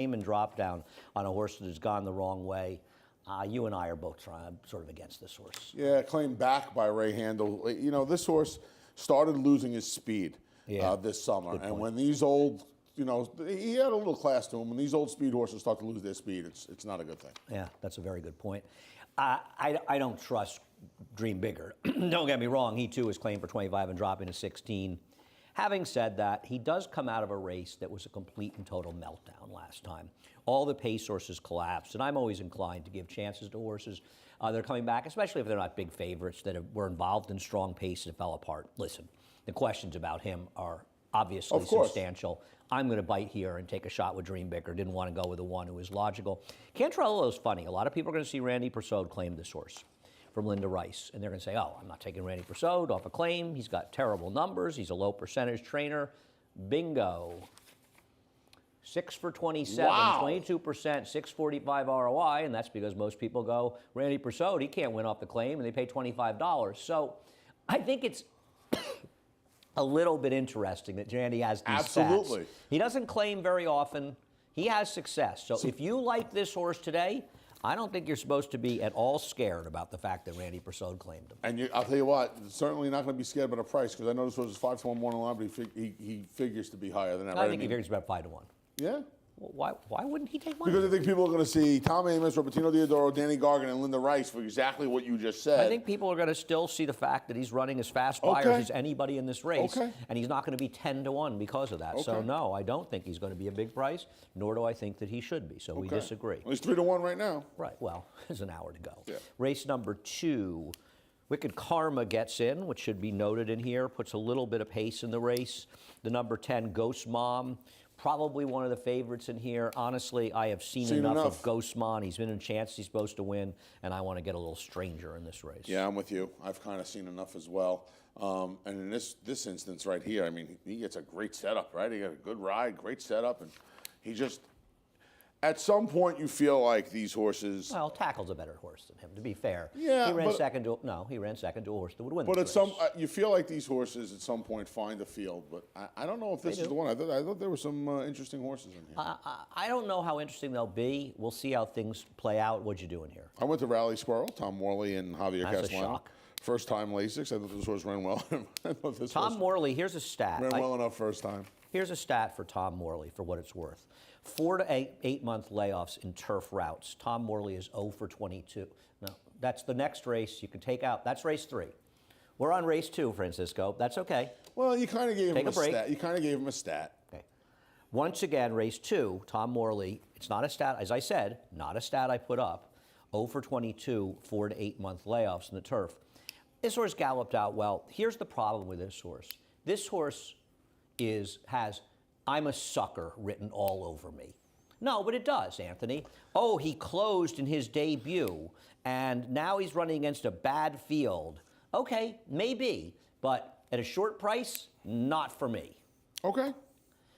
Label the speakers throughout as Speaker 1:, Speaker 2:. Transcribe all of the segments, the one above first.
Speaker 1: and drop down on a horse that has gone the wrong way. You and I are both sort of against this horse.
Speaker 2: Yeah, claimed back by Ray Handel. You know, this horse started losing his speed this summer. And when these old, you know, he had a little class to him. When these old speed horses start to lose their speed, it's not a good thing.
Speaker 1: Yeah, that's a very good point. I don't trust Dream Bigger. Don't get me wrong. He, too, is claimed for 25 and dropping to 16. Having said that, he does come out of a race that was a complete and total meltdown last time. All the pace horses collapsed, and I'm always inclined to give chances to horses that are coming back, especially if they're not big favorites that were involved in strong pace and fell apart. Listen, the questions about him are obviously substantial. I'm going to bite here and take a shot with Dream Bigger. Didn't want to go with the one who was logical. Cantrello is funny. A lot of people are going to see Randy Persaud claim this horse from Linda Rice, and they're going to say, oh, I'm not taking Randy Persaud off a claim. He's got terrible numbers. He's a low percentage trainer. Bingo. 6 for 27, wow. 22%, 645 ROI, and that's because most people go, Randy Persaud, he can't win off the claim, and they pay $25. So I think it's a little bit interesting that Randy has these stats. He doesn't claim very often. He has success. So if you like this horse today, I don't think you're supposed to be at all scared about the fact that Randy Persaud claimed him.
Speaker 2: And I'll tell you what, certainly not going to be scared about the price, because I know this horse is 5 to 1 morning line, but he figures to be higher than that.
Speaker 1: I think he figures about 5 to 1.
Speaker 2: Yeah?
Speaker 1: Well, why wouldn't he take money?
Speaker 2: Because I think people are going to see Tom Amoss, Robertino Diodoro, Danny Gargan, and Linda Rice for exactly what you just said.
Speaker 1: I think people are going to still see the fact that he's running as fast buyers as anybody in this race, and he's not going to be 10 to 1 because of that. So no, I don't think he's going to be a big price, nor do I think that he should be. So we disagree.
Speaker 2: Well, he's 3 to 1 right now.
Speaker 1: Right. Well, there's an hour to go. Yeah. Race number 2. Wicked Karma gets in, which should be noted in here, puts a little bit of pace in the race. The number 10, Ghost Mom, probably one of the favorites in here. Honestly, I have seen enough of Ghost Mom. He's been in chance he's supposed to win, and I want to get a little stranger in this race.
Speaker 2: Yeah, I'm with you. I've kind of seen enough as well. And in this instance right here, I mean, he gets a great setup, right? He got a good ride, great setup, and he just... At some point, you feel like these horses.
Speaker 1: Well, Tackle's a better horse than him, to be fair.
Speaker 2: Yeah,
Speaker 1: he ran second to he ran second to a horse that would win.
Speaker 2: But
Speaker 1: this
Speaker 2: at
Speaker 1: race.
Speaker 2: you feel like these horses at some point find a field. But I don't know if this is the one. I thought there were some interesting horses in here.
Speaker 1: I don't know how interesting they'll be. We'll see how things play out. What'd you do in here?
Speaker 2: I went to Rally Squirrel, Tom Morley and Javier
Speaker 1: That's
Speaker 2: Castellano.
Speaker 1: a shock.
Speaker 2: First time Lasix. I thought this horse ran well.
Speaker 1: Tom Morley. Here's a stat.
Speaker 2: Ran well enough first time.
Speaker 1: Here's a stat for Tom Morley for what it's worth. 4 to 8 month layoffs in turf routes. Tom Morley is 0 for 22. No, that's the next race you can take out. That's race 3. We're on race 2, Francisco. That's okay.
Speaker 2: Well, you kind of gave him a stat. You kind of gave him a stat.
Speaker 1: Okay. Once again, race 2, Tom Morley. It's not a stat, as I said, not a stat I put up. 0 for 22, 4 to 8 month layoffs in the turf. This horse galloped out well. Here's the problem with this horse. This horse has I'm a sucker written all over me. No, but it does, Anthony. Oh, he closed in his debut, and now he's running against a bad field. Okay, maybe, but at a short price, not for me.
Speaker 2: Okay.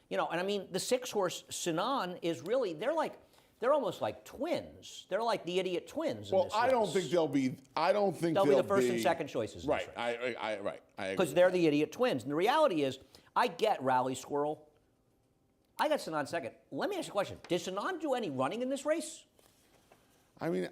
Speaker 1: You know, and I mean, the 6-horse Sinan is really, they're almost like twins. They're like the idiot twins.
Speaker 2: Well, I don't think they'll be. I don't think
Speaker 1: they'll be the first and second choices.
Speaker 2: Right. I agree.
Speaker 1: Because they're the idiot twins. And the reality is, I get Rally Squirrel. I got Sinan second. Let me ask you a question. Did Sinan do any running in this race?
Speaker 2: I mean,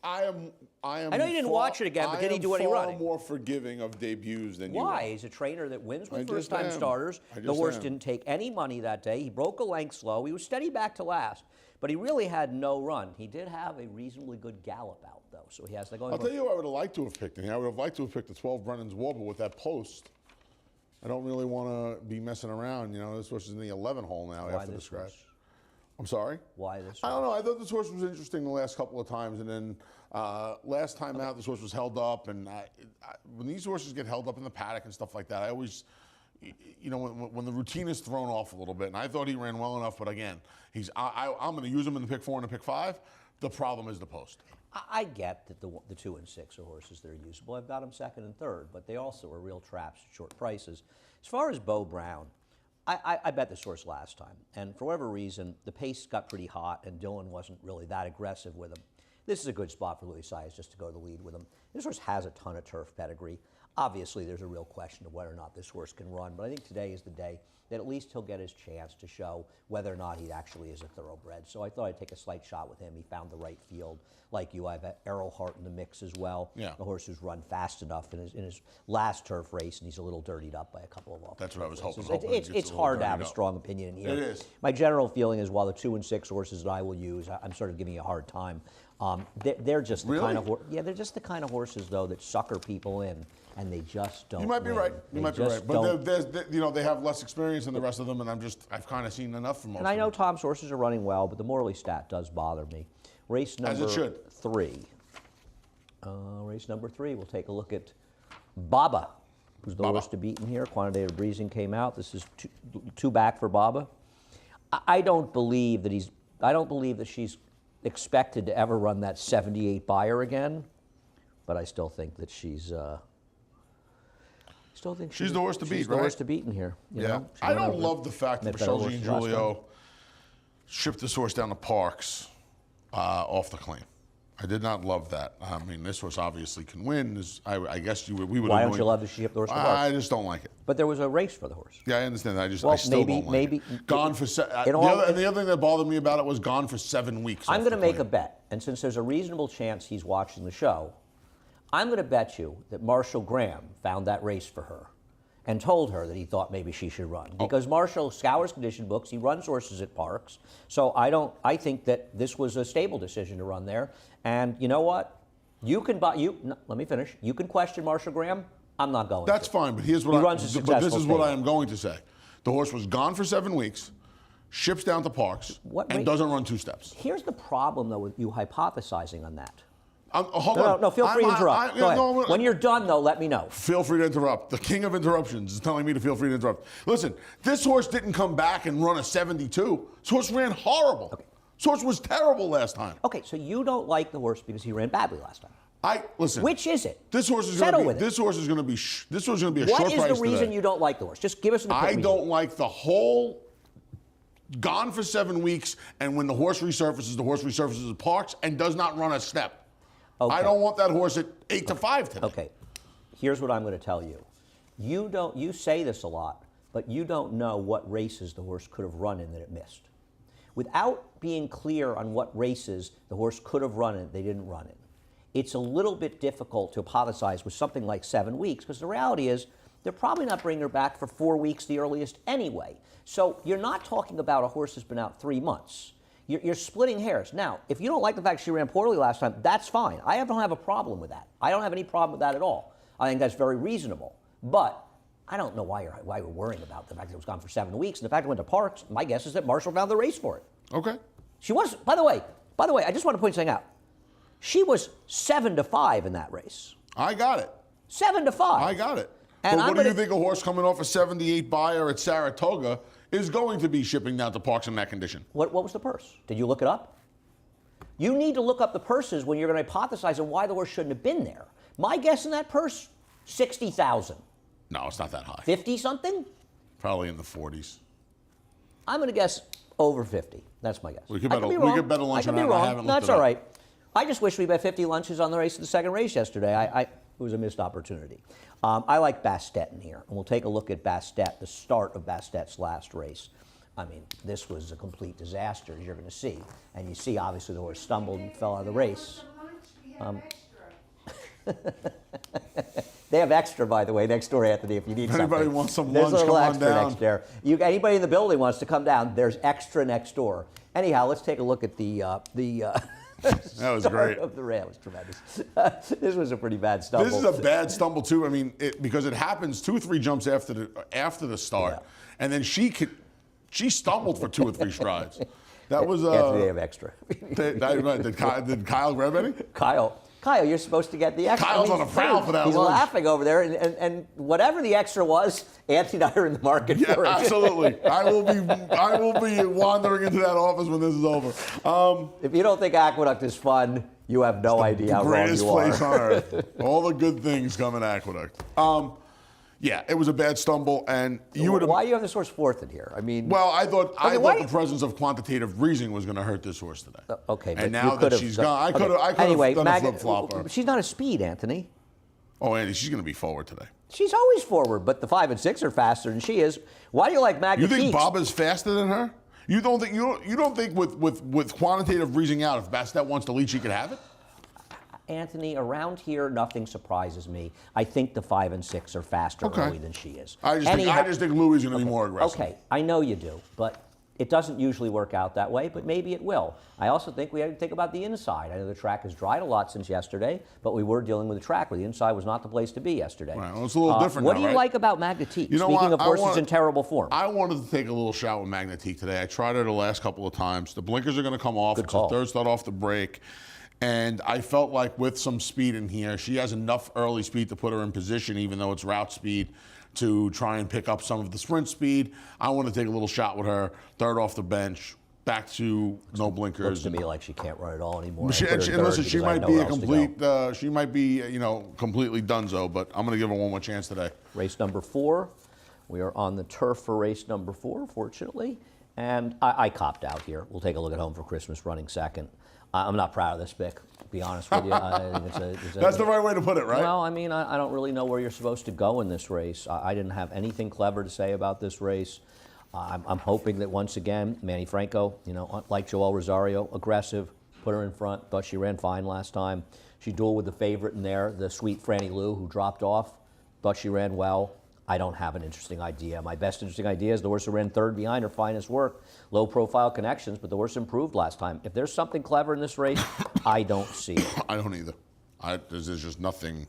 Speaker 2: I am.
Speaker 1: I know you didn't watch it again, but did he do any running?
Speaker 2: I'm far more forgiving of debuts than you are.
Speaker 1: Why? He's a trainer that wins with first-time starters. The horse didn't take any money that day. He broke a length slow. He was steady back to last, but he really had no run. He did have a reasonably good gallop out, though, so he has the going.
Speaker 2: I'll tell you what I would have liked to have picked. I would have liked to have picked the 12 Brennan's War, but with that post, I don't really want to be messing around. You know, this horse is in the 11 hole now after the scratch. I'm sorry?
Speaker 1: Why this horse?
Speaker 2: I don't know. I thought this horse was interesting the last couple of times, and then last time out, this horse was held up. And when these horses get held up in the paddock and stuff like that, I always, you know, when the routine is thrown off a little bit, and I thought he ran well enough, but again, I'm going to use him in the pick 4 and the pick 5. The problem is the post.
Speaker 1: I get that the 2 and 6 are horses that are usable. I've got them second and third, but they also are real traps at short prices. As far as Beau Brown, I bet this horse last time, and for whatever reason, the pace got pretty hot, and Dylan wasn't really that aggressive with him. This is a good spot for Louis Size just to go to the lead with him. This horse has a ton of turf pedigree. Obviously, there's a real question of whether or not this horse can run, but I think today is the day that at least he'll get his chance to show whether or not he actually is a thoroughbred. So I thought I'd take a slight shot with him. He found the right field. Like you, I have Arrowheart in the mix as well.
Speaker 2: Yeah.
Speaker 1: The horse who's run fast enough in his last turf race, and he's a little dirtied up by a couple of off.
Speaker 2: That's what I was hoping.
Speaker 1: It's hard to have a strong opinion in here.
Speaker 2: It is.
Speaker 1: My general feeling is while the 2 and 6 horses that I will use, I'm sort of giving you a hard time. They're just the kind of they're just the kind of horses though that sucker people in, and they just don't.
Speaker 2: You might be right. You might be right. But they have less experience than the rest of them, and I've kind of seen enough from most.
Speaker 1: And I know Tom's horses are running well, but the Morley stat does bother me. Race number 3. Race number 3. We'll take a look at Baba, who's the horse to beat in here. Quantitative Breezing came out. This is two back for Baba. I don't believe that she's expected to ever run that 78 buyer again, but I still think that she's the horse to beat,
Speaker 2: right?
Speaker 1: The horse to beat in here. You know?
Speaker 2: I don't love the fact that Michelle Jean Julio shipped this horse down to Parks off the claim. I did not love that. I mean, this horse obviously can win. I guess we would.
Speaker 1: Why don't you love that she shipped the horse to Parks?
Speaker 2: I just don't like it.
Speaker 1: But there was a race for the horse.
Speaker 2: Yeah, I understand that. I still don't like it. Gone for the other thing that bothered me about it was gone for 7 weeks.
Speaker 1: I'm going to make a bet, and since there's a reasonable chance he's watching the show, I'm going to bet you that Marshall Graham found that race for her and told her that he thought maybe she should run. Because Marshall scours condition books, he runs horses at Parks, so I think that this was a stable decision to run there. And you know what? Let me finish. You can question Marshall Graham. I'm not going.
Speaker 2: That's fine, but here's what this is what I am going to say. The horse was gone for 7 weeks, ships down to Parks, and doesn't run 2 steps.
Speaker 1: Here's the problem, though, with you hypothesizing on that.
Speaker 2: Hold on.
Speaker 1: No, feel free to interrupt. Go ahead. When you're done, though, let me know.
Speaker 2: Feel free to interrupt. The king of interruptions is telling me to feel free to interrupt. Listen, this horse didn't come back and run a 72. This horse ran horrible. Okay. This horse was terrible last time.
Speaker 1: Okay, so you don't like the horse because he ran badly last time.
Speaker 2: Listen.
Speaker 1: Which is it?
Speaker 2: This horse is going to be. This horse is going to be. This horse is going to be a short price today.
Speaker 1: What is the reason you don't like the horse? Just give us an quick reason.
Speaker 2: I don't like the whole. Gone for 7 weeks, and when the horse resurfaces at Parks and does not run a step. Okay. I don't want that horse at 8 to 5 today.
Speaker 1: Okay, here's what I'm going to tell you. You say this a lot, but you don't know what races the horse could have run in that it missed. Without being clear on what races the horse could have run in, they didn't run in. It's a little bit difficult to hypothesize with something like 7 weeks, because the reality is they're probably not bringing her back for 4 weeks, the earliest anyway. So you're not talking about a horse that's been out 3 months. You're splitting hairs. Now, if you don't like the fact she ran poorly last time, that's fine. I don't have a problem with that. I don't have any problem with that at all. I think that's very reasonable. But I don't know why you're worrying about the fact that it was gone for 7 weeks. And the fact it went to Parks, my guess is that Marshall found the race for it.
Speaker 2: Okay.
Speaker 1: She was, by the way, I just want to point something out. She was 7 to 5 in that race.
Speaker 2: I got it.
Speaker 1: 7 to 5.
Speaker 2: I got it. And but what do you think a horse coming off a 78 buyer at Saratoga is going to be shipping down to Parks in that condition?
Speaker 1: What was the purse? Did you look it up? You need to look up the purses when you're going to hypothesize on why the horse shouldn't have been there. My guess in that purse, 60,000.
Speaker 2: No, it's not that high.
Speaker 1: 50 something?
Speaker 2: Probably in the 40s.
Speaker 1: I'm going to guess over 50. That's my guess.
Speaker 2: We could bet a lunch on that.
Speaker 1: I haven't looked That's all right. I just wish we bet 50 lunches on the race of the second race yesterday. It was a missed opportunity. I like Bastet in here, and we'll take a look at Bastet, the start of Bastet's last race. I mean, this was a complete disaster, as you're going to see. And you see, obviously, the horse stumbled and fell out of the race. They have extra, by the way, next door, Anthony, if you need something.
Speaker 2: Anybody wants some
Speaker 1: There's
Speaker 2: lunch,
Speaker 1: come on
Speaker 2: extra
Speaker 1: down. Next there. Anybody in the building wants to come down, there's extra next door. Anyhow, let's take a look at the
Speaker 2: that was great.
Speaker 1: Of the rail was tremendous. This was a pretty bad stumble.
Speaker 2: This is a bad stumble too. I mean, because it happens 2 or 3 jumps after the start, and then she stumbled for 2 or 3 strides. That was
Speaker 1: Anthony, they have extra.
Speaker 2: Did Kyle grab any?
Speaker 1: Kyle, you're supposed to get the extra.
Speaker 2: Kyle's on a prowl for that
Speaker 1: He's
Speaker 2: lunch.
Speaker 1: laughing over there, and whatever the extra was, Anthony and I are in the market for it.
Speaker 2: Absolutely. I will be wandering into that office when this is over.
Speaker 1: If you don't think Aqueduct is fun, you have no idea how wrong you are.
Speaker 2: Greatest place on earth. All the good things come in Aqueduct. Yeah, it was a bad stumble, and you would have.
Speaker 1: Why do you have this horse fourth in here? I mean,
Speaker 2: well, I thought the presence of quantitative breezing was going to hurt this horse today.
Speaker 1: Okay,
Speaker 2: and now that she's gone, I could have done a flip flopper.
Speaker 1: She's not a speed, Anthony.
Speaker 2: Oh, Andy, she's going to be forward today.
Speaker 1: She's always forward, but the 5 and 6 are faster than she is. Why do you like Magna
Speaker 2: You think
Speaker 1: Peaks?
Speaker 2: Bob is faster than her? You don't think with quantitative reasoning out, if Bastet wants to lead, she could have it?
Speaker 1: Anthony, around here, nothing surprises me. I think the 5 and 6 are faster early than she is.
Speaker 2: I just think Louis is going to be more aggressive.
Speaker 1: Okay, I know you do, but it doesn't usually work out that way, but maybe it will. I also think we have to think about the inside. I know the track has dried a lot since yesterday, but we were dealing with a track where the inside was not the place to be yesterday.
Speaker 2: Right, well, it's a little different
Speaker 1: What
Speaker 2: now,
Speaker 1: do you
Speaker 2: right?
Speaker 1: like about Magnetique?
Speaker 2: You know
Speaker 1: Speaking
Speaker 2: what?
Speaker 1: of horses in terrible form.
Speaker 2: I wanted to take a little shot with Magnetique today. I tried her the last couple of times. The blinkers are going to come off.
Speaker 1: Good
Speaker 2: It's
Speaker 1: call.
Speaker 2: a third start off the break. And I felt like with some speed in here, she has enough early speed to put her in position, even though it's route speed, to try and pick up some of the sprint speed. I want to take a little shot with her. Third off the bench, back to no blinkers.
Speaker 1: Looks to me like she can't run at all anymore.
Speaker 2: Listen, she might be a complete, completely donezo, but I'm going to give her one more chance today.
Speaker 1: Race number 4. We are on the turf for race number 4, fortunately. And I copped out here. We'll take a look at Home for Christmas running second. I'm not proud of this pick, to be honest with you. I think
Speaker 2: That's the right way to put it, right?
Speaker 1: Well, I mean, I don't really know where you're supposed to go in this race. I didn't have anything clever to say about this race. I'm hoping that once again, Manny Franco, like Joel Rosario, aggressive, put her in front. Thought she ran fine last time. She dueled with the favorite in there, the sweet Franny Lou, who dropped off. Thought she ran well. I don't have an interesting idea. My best interesting idea is the horse who ran third behind her finest work. Low profile connections, but the horse improved last time. If there's something clever in this race, I don't see it.
Speaker 2: I don't either. There's just nothing.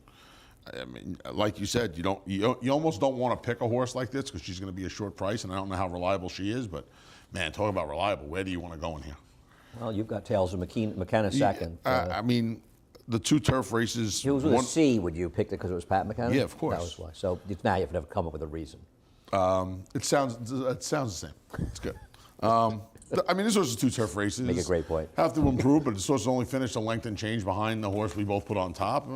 Speaker 2: I mean, like you said, you almost don't want to pick a horse like this because she's going to be a short price, and I don't know how reliable she is. But man, talking about reliable, where do you want to go in here?
Speaker 1: Well, you've got Tails of McKenna second.
Speaker 2: I mean, the 2 turf races.
Speaker 1: It was with a C. Would you pick it because it was Pat McKenna?
Speaker 2: Yeah, of course.
Speaker 1: That was why. So now you have to come up with a reason.
Speaker 2: It sounds the same. It's good. I mean, this horse is 2 turf races.
Speaker 1: Make a great point.
Speaker 2: Have to improve, but this horse only finished a length and change behind the horse we both put on top.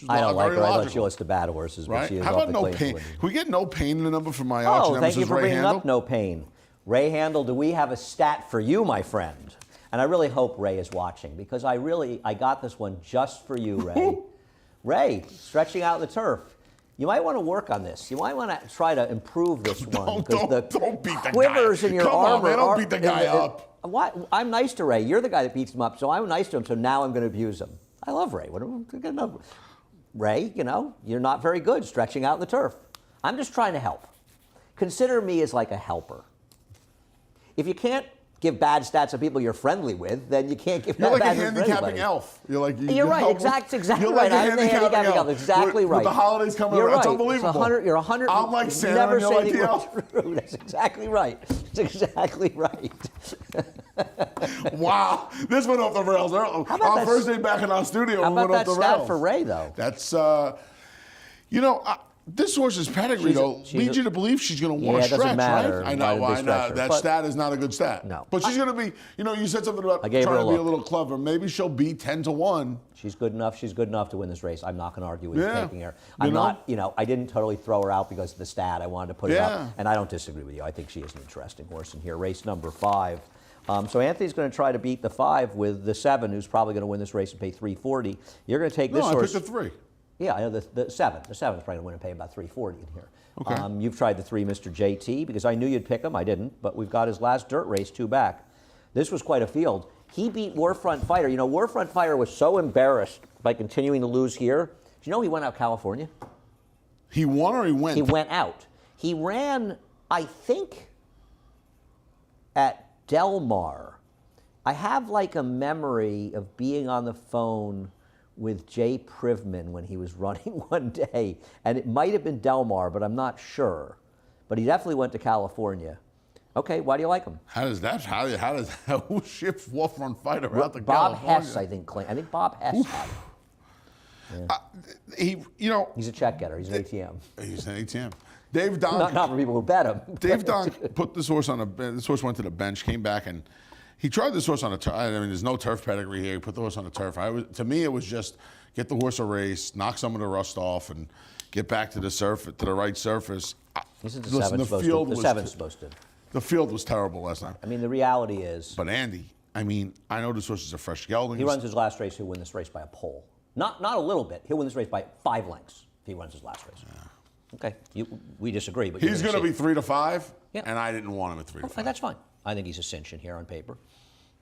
Speaker 1: I don't like her. I thought she was the bad horses, but
Speaker 2: Right?
Speaker 1: she is
Speaker 2: How
Speaker 1: off
Speaker 2: about
Speaker 1: the
Speaker 2: no
Speaker 1: claim
Speaker 2: pain?
Speaker 1: winning.
Speaker 2: Can we get no pain in the number for my auction?
Speaker 1: Oh, thank you for
Speaker 2: Ray
Speaker 1: bringing
Speaker 2: Handel?
Speaker 1: up no pain. Ray Handel, do we have a stat for you, my friend? And I really hope Ray is watching because I got this one just for you, Ray. Ray, stretching out the turf. You might want to work on this. You might want to try to improve this one.
Speaker 2: Don't beat the guy.
Speaker 1: Quivers in your
Speaker 2: Come
Speaker 1: armor.
Speaker 2: on, man, don't beat the guy up.
Speaker 1: Why? I'm nice to Ray. You're the guy that beats him up, so I'm nice to him. So now I'm going to abuse him. I love Ray. Ray, you're not very good stretching out in the turf. I'm just trying to help. Consider me as like a helper. If you can't give bad stats to people you're friendly with, then you can't give
Speaker 2: You're
Speaker 1: bad
Speaker 2: like a
Speaker 1: stats to
Speaker 2: handicapping
Speaker 1: anybody.
Speaker 2: elf. You're
Speaker 1: right. Exactly
Speaker 2: You're
Speaker 1: right.
Speaker 2: Like
Speaker 1: I'm the handicapping elf. Exactly right.
Speaker 2: With the holidays coming
Speaker 1: You're
Speaker 2: around,
Speaker 1: right.
Speaker 2: it's unbelievable.
Speaker 1: You're 100.
Speaker 2: I'm like Santa,
Speaker 1: never
Speaker 2: and you're
Speaker 1: say
Speaker 2: like
Speaker 1: anything
Speaker 2: the elf.
Speaker 1: true. That's exactly right. That's exactly right.
Speaker 2: Wow, this went off the rails. Our first day back in our studio,
Speaker 1: how
Speaker 2: we
Speaker 1: about
Speaker 2: went off
Speaker 1: that
Speaker 2: the
Speaker 1: stat
Speaker 2: rails.
Speaker 1: for Ray, though?
Speaker 2: That's, this horse's pedigree, leads you to believe she's going to want to
Speaker 1: it doesn't
Speaker 2: stretch,
Speaker 1: matter.
Speaker 2: right? I know. That stat is not a good stat.
Speaker 1: No.
Speaker 2: But she's going to be, you said something about
Speaker 1: gave her
Speaker 2: trying
Speaker 1: a
Speaker 2: to be a
Speaker 1: look.
Speaker 2: little clever. Maybe she'll be 10-1.
Speaker 1: She's good enough. She's good enough to win this race. I'm not going to argue with you
Speaker 2: Yeah.
Speaker 1: taking her. I'm not, I didn't totally throw her out because of the stat. I wanted to put it
Speaker 2: Yeah.
Speaker 1: up, and I don't disagree with you. I think she is an interesting horse in here. Race number 5. So Anthony's going to try to beat the 5 with the 7, who's probably going to win this race and pay $340. You're going to take this
Speaker 2: No, I
Speaker 1: horse.
Speaker 2: picked the 3.
Speaker 1: Yeah, I know the 7. The 7 is probably going to win and pay about $340 in here.
Speaker 2: Okay.
Speaker 1: You've tried the 3, Mr. JT, because I knew you'd pick him. I didn't, but we've got his last dirt race 2 back. This was quite a field. He beat Warfront Fighter. Warfront Fighter was so embarrassed by continuing to lose here. Do you know he went out California?
Speaker 2: He won or he went?
Speaker 1: He went out. He ran, I think, at Del Mar. I have like a memory of being on the phone with Jay Privman when he was running one day, and it might have been Del Mar, but I'm not sure. But he definitely went to California. Okay, why do you like him?
Speaker 2: How does who ships Warfront Fighter out to
Speaker 1: Bob
Speaker 2: California?
Speaker 1: Hess, I think. I think Bob Hess had him. He's a check getter. He's an ATM.
Speaker 2: He's an ATM. Dave Donk.
Speaker 1: Not for people who bet him.
Speaker 2: Dave Donk put this horse on this horse went to the bench, came back, and he tried this horse on a turf. I mean, there's no turf pedigree here. He put the horse on a turf. To me, it was just get the horse a race, knock some of the rust off, and get back to the right surface.
Speaker 1: This is the 7's supposed to.
Speaker 2: The field was terrible last time.
Speaker 1: I mean, the reality is.
Speaker 2: But Andy, I know this horse is a fresh gelding.
Speaker 1: He runs his last race. He'll win this race by a pole. Not a little bit. He'll win this race by 5 lengths. If he runs his last race. Okay, we disagree, but
Speaker 2: He's going to be 3 to 5,
Speaker 1: Yeah.
Speaker 2: and I didn't want him at 3 to 5.
Speaker 1: That's fine. I think he's a cinch in here on paper.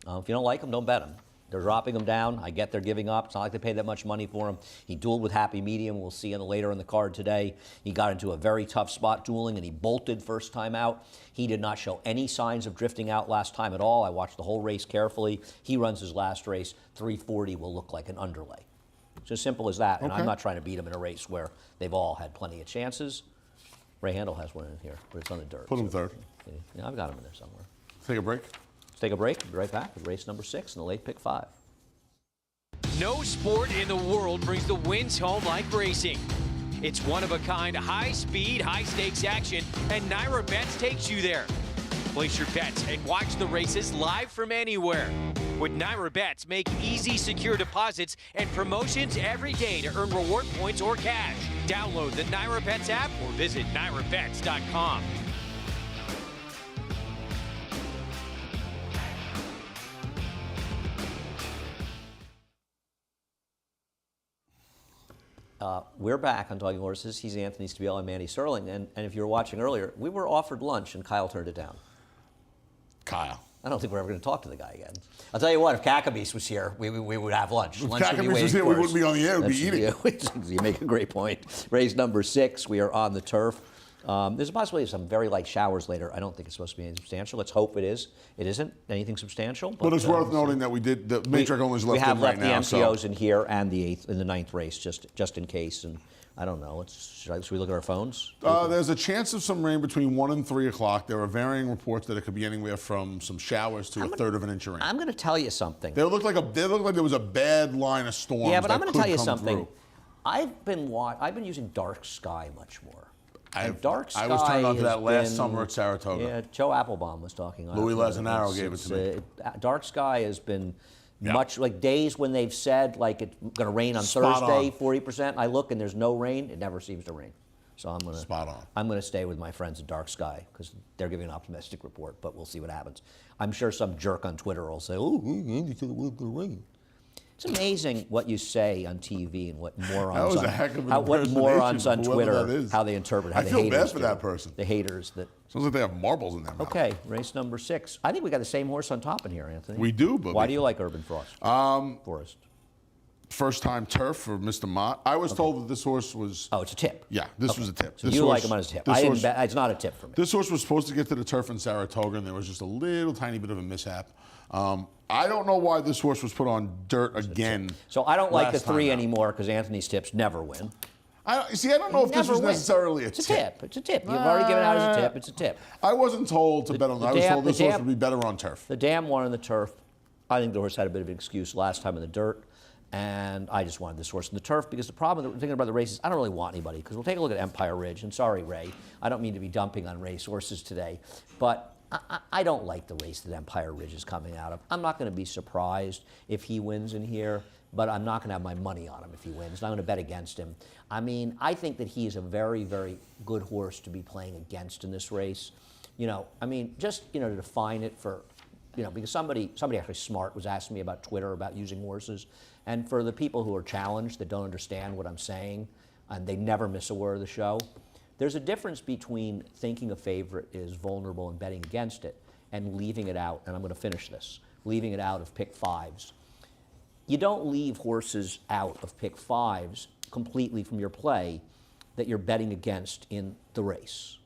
Speaker 1: If you don't like him, don't bet him. They're dropping him down. I get they're giving up. It's not like they paid that much money for him. He dueled with Happy Medium. We'll see later in the card today. He got into a very tough spot dueling, and he bolted first time out. He did not show any signs of drifting out last time at all. I watched the whole race carefully. He runs his last race. 340 will look like an underlay. It's as simple as that. And I'm not trying to beat him in a race where they've all had plenty of chances. Ray Handel has one in here, but it's on the dirt.
Speaker 2: Put him third.
Speaker 1: Yeah, I've got him in there somewhere.
Speaker 2: Take a break.
Speaker 1: Let's take a break. We'll be right back with race number 6 and the late pick 5.
Speaker 3: No sport in the world brings the wins home like racing. It's one-of-a-kind, high-speed, high-stakes action, and Naira Bets takes you there. Place your bets and watch the races live from anywhere. With Naira Bets, make easy, secure deposits and promotions every day to earn reward points or cash. Download the Naira Bets app or visit nairabets.com.
Speaker 1: We're back on Talking Horses. He's Anthony Stabile and Mandy Serling. And if you were watching earlier, we were offered lunch and Kyle turned it down.
Speaker 2: Kyle.
Speaker 1: I don't think we're ever going to talk to the guy again. I'll tell you what, if Kakabis was here, we would have lunch.
Speaker 2: If
Speaker 1: Lunch would be
Speaker 2: Kakabis
Speaker 1: waiting
Speaker 2: was here,
Speaker 1: for
Speaker 2: we
Speaker 1: us.
Speaker 2: wouldn't be on the air, we'd be eating.
Speaker 1: You make a great point. Race number 6, we are on the turf. There's a possibility of some very light showers later. I don't think it's supposed to be anything substantial. Let's hope it is. It isn't anything substantial.
Speaker 2: But it's worth noting that the matric only is left
Speaker 1: we have
Speaker 2: in
Speaker 1: left
Speaker 2: right now.
Speaker 1: the MCOs in here and the 8th and the 9th race just in case. And I don't know. Should we look at our phones?
Speaker 2: There's a chance of some rain between 1 and 3 o'clock. There are varying reports that it could be anywhere from some showers to a third of an inch of rain.
Speaker 1: I'm going to tell you something.
Speaker 2: They look like there was a bad line of storms.
Speaker 1: Yeah, but I'm going to tell you
Speaker 2: come
Speaker 1: something.
Speaker 2: through.
Speaker 1: I've been using dark sky much more. Dark sky
Speaker 2: I was turned on to that last
Speaker 1: been-
Speaker 2: summer at Saratoga.
Speaker 1: Yeah, Joe Applebaum was talking on it.
Speaker 2: Louis Lazzanaro gave it to me.
Speaker 1: Dark sky has been
Speaker 2: Yeah.
Speaker 1: much like days when they've said like it's going to rain on
Speaker 2: Spot
Speaker 1: Thursday,
Speaker 2: on.
Speaker 1: 40%. I look and there's no rain. It never seems to rain. So
Speaker 2: Spot on.
Speaker 1: I'm going to stay with my friends at Dark Sky because they're giving an optimistic report, but we'll see what happens. I'm sure some jerk on Twitter will say, "Oh, Andy said it was going to rain." It's amazing what you say on TV and what morons
Speaker 2: was a heck of an
Speaker 1: what morons on
Speaker 2: impersonation, whoever that
Speaker 1: Twitter
Speaker 2: is.
Speaker 1: how they interpret how
Speaker 2: I
Speaker 1: the
Speaker 2: feel
Speaker 1: haters
Speaker 2: bad for
Speaker 1: do.
Speaker 2: that person.
Speaker 1: The haters that.
Speaker 2: Sounds like they have marbles in their mouth.
Speaker 1: Okay, race number 6. I think we got the same horse on top in here, Anthony.
Speaker 2: We do, but
Speaker 1: Why do you like Urban Frost? Forest.
Speaker 2: First time turf for Mr. Mott. I was told that this horse was.
Speaker 1: Oh, it's a tip.
Speaker 2: Yeah, this was a tip.
Speaker 1: So
Speaker 2: This
Speaker 1: you
Speaker 2: horse-
Speaker 1: like him on his tip.
Speaker 2: this
Speaker 1: I didn't
Speaker 2: horse-
Speaker 1: bet, it's not a tip for me.
Speaker 2: This horse was supposed to get to the turf in Saratoga, and there was just a little tiny bit of a mishap. I don't know why this horse was put on dirt again.
Speaker 1: So I don't like the
Speaker 2: last time
Speaker 1: 3
Speaker 2: out.
Speaker 1: anymore because Anthony's tips never win.
Speaker 2: I don't know if this
Speaker 1: Never
Speaker 2: was
Speaker 1: win.
Speaker 2: necessarily a
Speaker 1: It's a tip. It's a tip. You've already given it out as a tip. It's a tip.
Speaker 2: I wasn't told to bet on that. I was told this horse would be better on turf.
Speaker 1: The dam won on the turf. I think the horse had a bit of an excuse last time in the dirt, and I just wanted this horse in the turf because the problem with thinking about the races, I don't really want anybody because we'll take a look at Empire Ridge. And sorry, Ray, I don't mean to be dumping on race horses today, but I don't like the race that Empire Ridge is coming out of. I'm not going to be surprised if he wins in here, but I'm not going to have my money on him if he wins. And I'm going to bet against him. I mean, I think that he is a very, very good horse to be playing against in this race. Just to define it for, because somebody actually smart was asking me about Twitter about using horses. And for the people who are challenged that don't understand what I'm saying, and they never miss a word of the show, there's a difference between thinking a favorite is vulnerable and betting against it and leaving it out, and I'm going to finish this, leaving it out of pick 5s. You don't leave horses out of pick 5s completely from your play that you're betting against in the race.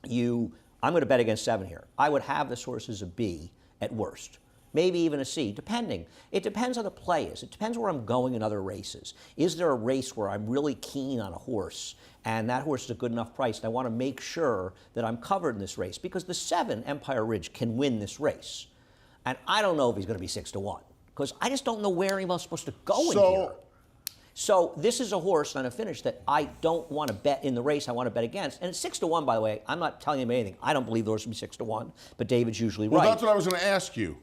Speaker 1: I'm going to bet against 7 here. I would have this horse as a B at worst. Maybe even a C, depending. It depends on the play is. It depends where I'm going in other races. Is there a race where I'm really keen on a horse and that horse is a good enough price and I want to make sure that I'm covered in this race? Because the 7, Empire Ridge, can win this race. And I don't know if he's going to be 6-1 because I just don't know where I'm supposed to go in here. So this is a horse on a finish that I don't want to bet in the race. I want to bet against. And it's 6-1, by the way. I'm not telling him anything. I don't believe the horse will be 6-1, but David's usually
Speaker 2: Well,
Speaker 1: right.
Speaker 2: that's what I was going to ask you.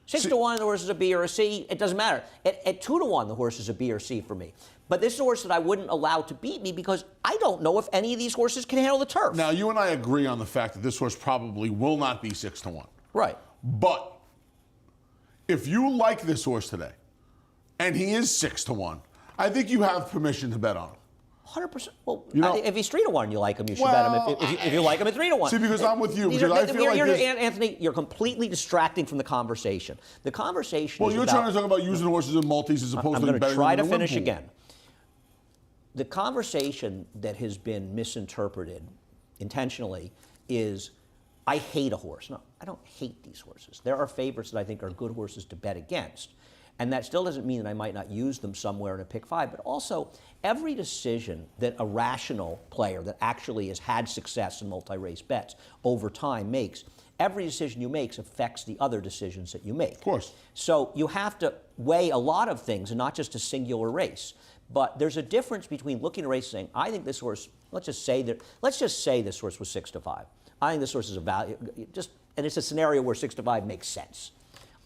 Speaker 1: 6-1, the horse is a B or a C. It doesn't matter. At 2-1, the horse is a B or C for me. But this is a horse that I wouldn't allow to beat me because I don't know if any of these horses can handle the turf.
Speaker 2: Now, you and I agree on the fact that this horse probably will not be 6-1.
Speaker 1: Right.
Speaker 2: But if you like this horse today, and he is 6-1, I think you have permission to bet on him.
Speaker 1: 100%. Well,
Speaker 2: You know-
Speaker 1: if he's 3-1, you like him. You should bet him. If you like him at 3-1.
Speaker 2: See, because I'm with you. Because I feel like this,
Speaker 1: Anthony, you're completely distracting from the conversation. The conversation.
Speaker 2: well,
Speaker 1: is
Speaker 2: you're
Speaker 1: about,
Speaker 2: trying to talk about using horses in multis as opposed
Speaker 1: I'm
Speaker 2: to
Speaker 1: going to
Speaker 2: betting
Speaker 1: try
Speaker 2: them
Speaker 1: to
Speaker 2: in the win
Speaker 1: finish
Speaker 2: pool.
Speaker 1: again. The conversation that has been misinterpreted intentionally is, I hate a horse. No, I don't hate these horses. There are favorites that I think are good horses to bet against. And that still doesn't mean that I might not use them somewhere in a pick 5. But also, every decision that a rational player that actually has had success in multi-race bets over time makes, every decision you make affects the other decisions that you make.
Speaker 2: Of course.
Speaker 1: So you have to weigh a lot of things and not just a singular race. But there's a difference between looking at a race and saying, I think this horse, let's just say this horse was 6-5. I think this horse is a value, and it's a scenario where 6-5 makes sense.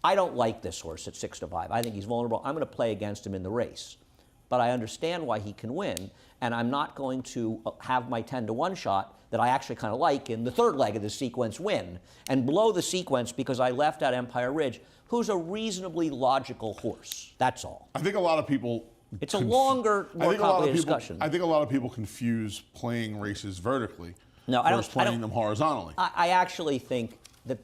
Speaker 1: I don't like this horse at 6-5. I think he's vulnerable. I'm going to play against him in the race. But I understand why he can win, and I'm not going to have my 10-1 shot that I actually kind of like in the third leg of the sequence win and blow the sequence because I left out Empire Ridge, who's a reasonably logical horse. That's all.
Speaker 2: I think a lot of people.
Speaker 1: It's a longer, more complicated discussion.
Speaker 2: I think a lot of people confuse playing races vertically
Speaker 1: versus
Speaker 2: playing them horizontally.
Speaker 1: I actually think that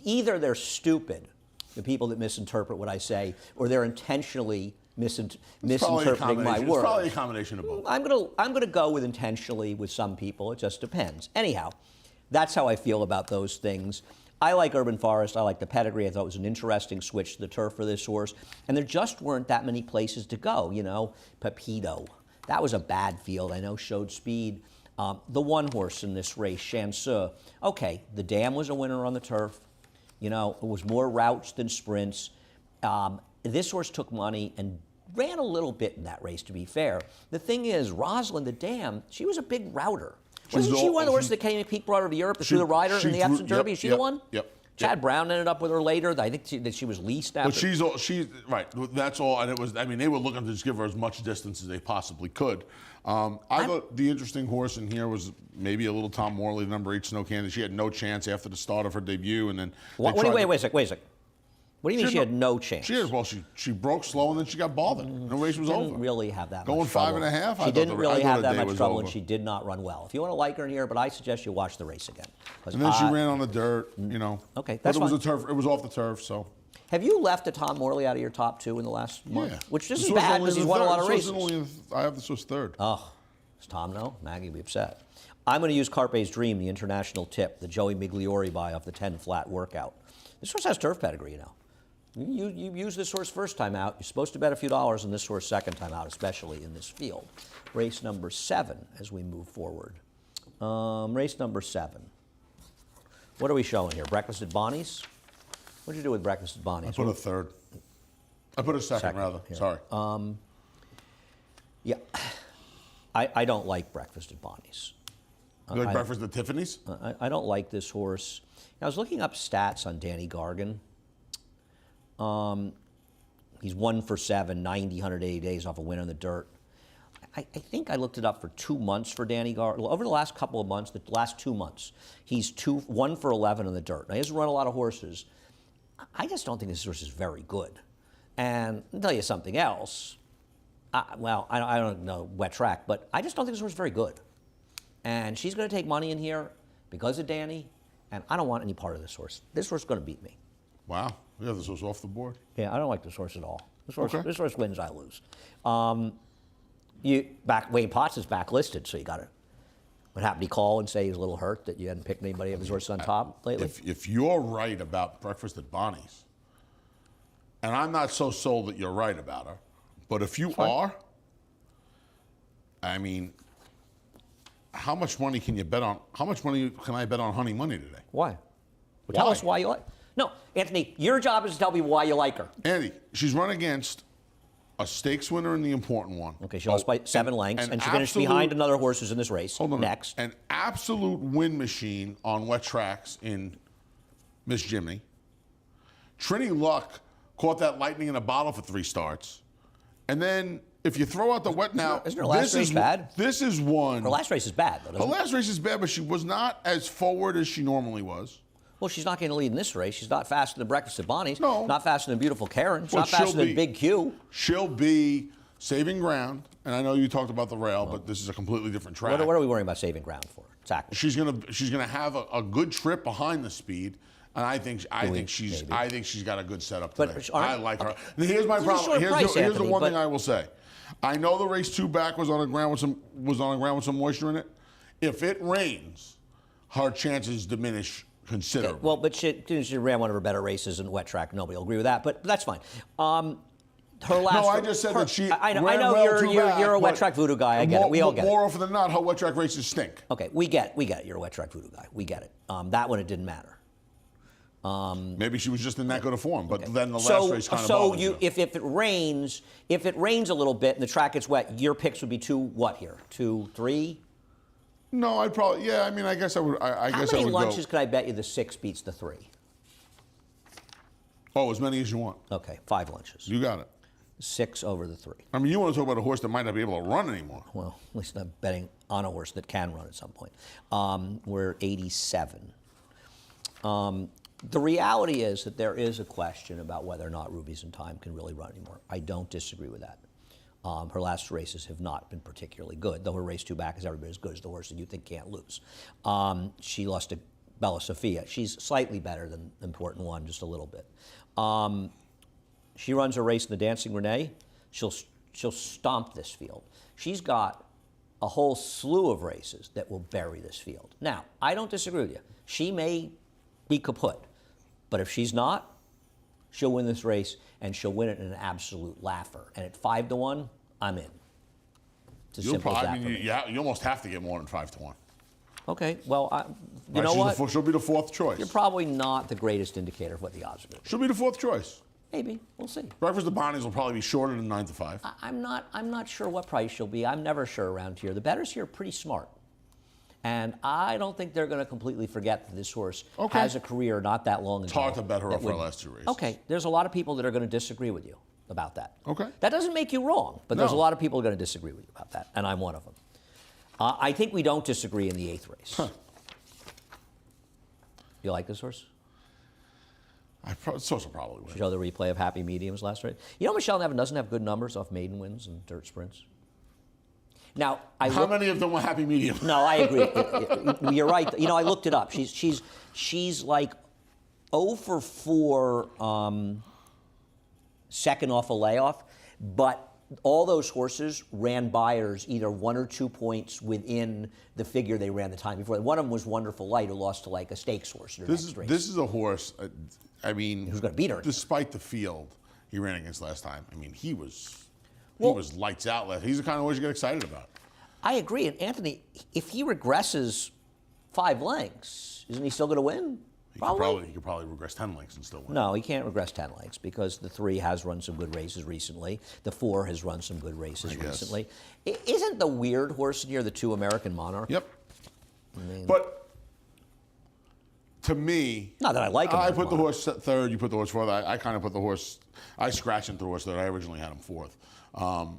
Speaker 1: either they're stupid, the people that misinterpret what I say, or they're intentionally misinterpreting my words.
Speaker 2: It's probably a combination of both.
Speaker 1: I'm gonna go with intentionally with some people. It just depends. Anyhow, that's how I feel about those things. I like Urban Forest. I like the pedigree. I thought it was an interesting switch to the turf for this horse. And there just weren't that many places to go. You know, Pepito, that was a bad field. I know showed speed. The one horse in this race, Chanceux. Okay, the Dam was a winner on the turf. You know, it was more routes than sprints. This horse took money and ran a little bit in that race, to be fair. The thing is, Rosalind the Dam, she was a big router. Wasn't she one of the horses that Kenny McPeak brought her to Europe to threw the rider in the Epsom Derby? Is she the one?
Speaker 2: Yep.
Speaker 1: Chad Brown ended up with her later. I think that she was leased after.
Speaker 2: But she's right. That's all. And it was. I mean, they were looking to just give her as much distance as they possibly could. I thought the interesting horse in here was maybe a little Tom Morley, number 8 Snow Candy. She had no chance after the start of her debut, and then
Speaker 1: wait a sec. What do you mean she had no chance?
Speaker 2: She broke slow and then she got bothered. The race was over.
Speaker 1: Didn't really have that
Speaker 2: Going
Speaker 1: much trouble.
Speaker 2: 5.5.
Speaker 1: She didn't really have that much trouble, and she did not run well. If you want to like her in here, but I suggest you watch the race again.
Speaker 2: And then she ran on the dirt. You know.
Speaker 1: Okay, that's
Speaker 2: but it was
Speaker 1: fine.
Speaker 2: a turf. It was off the turf, so.
Speaker 1: Have you left a Tom Morley out of your top 2 in the last month?
Speaker 2: Yeah.
Speaker 1: Which isn't bad because he's won a lot of races.
Speaker 2: I have this was third.
Speaker 1: Oh, does Tom know? Maggie will be upset. I'm going to use Carpe's Dream, the international tip, the Joey Migliori buy off the 10 flat workout. This horse has turf pedigree, you know. You use this horse first time out. You're supposed to bet a few dollars on this horse second time out, especially in this field. Race number 7 as we move forward. Race number 7. What are we showing here? Breakfast at Bonnie's? What did you do with Breakfast at Bonnie's?
Speaker 2: I put a third. I put a second rather.
Speaker 1: Here.
Speaker 2: Sorry.
Speaker 1: Yeah. I don't like Breakfast at Bonnie's.
Speaker 2: You like Breakfast at Tiffany's?
Speaker 1: I don't like this horse. I was looking up stats on Danny Gargan. He's 1 for 7, 90, 180 days off a win on the dirt. I think I looked it up for 2 months for Danny Gargan. Over the last couple of months, the last 2 months, he's 1 for 11 on the dirt. Now, he hasn't run a lot of horses. I just don't think this horse is very good. And I'll tell you something else. I don't know wet track, but I just don't think this horse is very good. And she's going to take money in here because of Danny, and I don't want any part of this horse. This horse is going to beat me.
Speaker 2: Wow. Yeah, this was off the board.
Speaker 1: Yeah, I don't like this horse at all. This horse wins, I lose. Wayne Potts is backlisted, so you got to. What happened? He call and say he was a little hurt that you hadn't picked anybody of his horses on top lately.
Speaker 2: If you're right about Breakfast at Bonnie's, and I'm not so sold that you're right about her, but if you are, I mean, how much money can you bet on? How much money can I bet on Honey Money today?
Speaker 1: Why? Well, tell us why you like. No, Anthony, your job is to tell me why you like her.
Speaker 2: Andy, she's run against a stakes winner in the important one.
Speaker 1: Okay, she lost by 7 lengths, and she finished behind another horse who's in this race.
Speaker 2: Hold on.
Speaker 1: Next.
Speaker 2: An absolute win machine on wet tracks in Miss Jimmy. Trini Luck caught that lightning in a bottle for 3 starts. And then if you throw out the wet now,
Speaker 1: isn't her last race bad?
Speaker 2: This is one.
Speaker 1: Her last race is bad, though.
Speaker 2: Her last race is bad, but she was not as forward as she normally was.
Speaker 1: Well, she's not going to lead in this race. She's not faster than Breakfast at Bonnie's.
Speaker 2: No.
Speaker 1: Not faster than Beautiful Karen. She's not faster than Big Q.
Speaker 2: She'll be saving ground, and I know you talked about the rail, but this is a completely different track.
Speaker 1: What are we worrying about saving ground for? Exactly.
Speaker 2: She's gonna have a good trip behind the speed, and I think she's got a good setup today. I like her. Now, here's my problem. Here's the one thing I will say. I know the race 2 back was on the ground with some moisture in it. If it rains, her chances diminish considerably.
Speaker 1: Okay, well, but she ran one of her better races in wet track. Nobody will agree with that, but that's fine. Her last.
Speaker 2: No, I just said that she.
Speaker 1: I know
Speaker 2: well
Speaker 1: you're a wet track voodoo guy. I get it. We all get it.
Speaker 2: More often than not, her wet track races stink.
Speaker 1: Okay, we get it. You're a wet track voodoo guy. We get it. That one, it didn't matter.
Speaker 2: Maybe she was just in that good a form, but then the last race kind of bothers you.
Speaker 1: If it rains a little bit and the track gets wet, your picks would be 2 what here? 2, 3?
Speaker 2: No, I'd probably. Yeah, I mean, I guess I would. I guess I would go.
Speaker 1: How many lunches could I bet you the 6 beats the 3?
Speaker 2: Oh, as many as you want.
Speaker 1: Okay, 5 lunches.
Speaker 2: You got it.
Speaker 1: 6 over the 3.
Speaker 2: I mean, you want to talk about a horse that might not be able to run anymore.
Speaker 1: Well, at least I'm betting on a horse that can run at some point. We're 87. The reality is that there is a question about whether or not Ruby's in Time can really run anymore. I don't disagree with that. Her last races have not been particularly good, though her race 2 back is every bit as good as the horse that you think can't lose. She lost to Bella Sophia. She's slightly better than Important One, just a little bit. She runs a race in the Dancing Renee. She'll stomp this field. She's got a whole slew of races that will bury this field. Now, I don't disagree with you. She may be kaput, but if she's not, she'll win this race, and she'll win it in an absolute laugher. And at 5-1, I'm in. It's as simple as that for me.
Speaker 2: You almost have to get more than 5-1.
Speaker 1: Okay, well, you know what?
Speaker 2: She'll be the 4th choice.
Speaker 1: You're probably not the greatest indicator of what the odds are going to be.
Speaker 2: She'll be the 4th choice.
Speaker 1: Maybe. We'll see.
Speaker 2: Breakfast of Bonnie's will probably be shorter than 9-5.
Speaker 1: I'm not sure what price she'll be. I'm never sure around here. The bettors here are pretty smart. And I don't think they're going to completely forget that this horse has a career not that long ago.
Speaker 2: It's hard to bet her off her last 2 races.
Speaker 1: Okay, there's a lot of people that are going to disagree with you about that.
Speaker 2: Okay.
Speaker 1: That doesn't make you wrong, but there's a lot of people who are going to disagree with you about that, and I'm one of them. I think we don't disagree in the 8th race.
Speaker 2: Huh.
Speaker 1: You like this horse?
Speaker 2: So probably would.
Speaker 1: Show the replay of Happy Medium's last race. You know Michelle Nevin doesn't have good numbers off maiden wins and dirt sprints? Now,
Speaker 2: how many of them were Happy Medium?
Speaker 1: No, I agree. You're right. You know, I looked it up. She's like 0 for 4 second off a layoff, but all those horses ran buyers either 1 or 2 points within the figure they ran the time before. One of them was Wonderful Light, who lost to like a stakes horse in her next race.
Speaker 2: This is a horse. I mean,
Speaker 1: who's going to beat her?
Speaker 2: Despite the field he ran against last time, I mean, he was lights out. He's the kind of horse you get excited about.
Speaker 1: I agree. And Anthony, if he regresses 5 lengths, isn't he still going to win?
Speaker 2: He could probably regress 10 lengths and still win.
Speaker 1: No, he can't regress 10 lengths because the 3 has run some good races recently. The 4 has run some good races recently. Isn't the weird horse in here the 2 American Monarch?
Speaker 2: Yep. But to me,
Speaker 1: not that I like him.
Speaker 2: I put the horse 3rd. You put the horse 4th. I kind of put the horse. I scratched into the horse 3rd. I originally had him 4th.